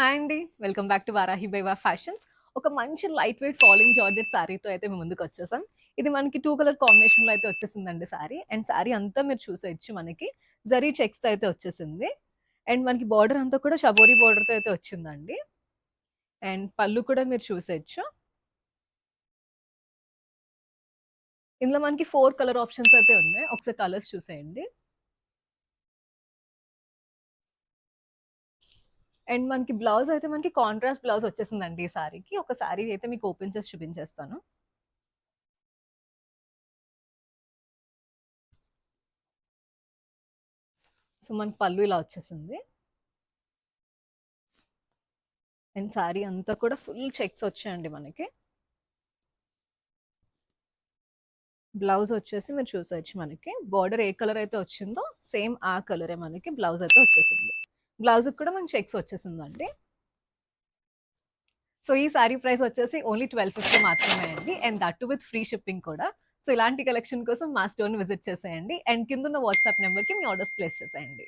Hi అండి. Welcome back to Varahi by fashions. ఒక మంచి లైట్ వెయిట్ ఫాలింగ్ జార్జెట్ శారీతో అయితే మేము ముందుకొచ్చేసాం. ఇది మనకి 2 కలర్ కాంబినేషన్‌లో అయితే వచ్చేసిందండి శారీ. అండ్ శారీ అంతా మీరు చూసేయొచ్చు మనకి. జరీ చెక్స్‌తో అయితే వచ్చేసింది. అండ్ మనకి బార్డర్ అంతా కూడా షబోరి బార్డర్‌తో అయితే వచ్చిందండి. అండ్ పళ్ళు కూడా మీరు చూసేయొచ్చు. ఇందులో మనకి 4 కలర్ ఆప్షన్స్ అయితే ఉన్నాయి. ఒకసారి కలర్స్ చూసేయండి. అండ్ మనకి బ్లౌజ్ అయితే మనకి కాంట్రాస్ట్ బ్లౌజ్ వచ్చేసిందండి ఈ శారీకి. ఒక శారీ అయితే మీకు ఓపెన్ చేసి చూపించేస్తాను. సో, మనకి పళ్ళు ఇలా వచ్చేసింది. అండ్ శారీ అంతా కూడా ఫుల్ చెక్స్ వచ్చాయండి మనకి. బ్లౌజ్ వచ్చేసి మీరు చూసేయచ్చు మనకి. బార్డర్ ఏ కలర్ అయితే వచ్చిందో సేమ్ ఆ కలరే మనకి బ్లౌజ్ అయితే వచ్చేసింది. బ్లౌజ్‌కి కూడా మనకి చెక్స్ వచ్చేసిందండి. సో, ఈ శారీ ప్రైస్ వచ్చేసి ఓన్లీ 1250 మాత్రమే అండి. And that two with free shipping కూడా. సో, ఇలాంటి కలెక్షన్ కోసం మా స్టోర్‌ని విజిట్ చేసేయండి. అండ్ కిందున్న వాట్సాప్ నంబర్‌కి మీ ఆర్డర్స్ ప్లేస్ చేసేయండి.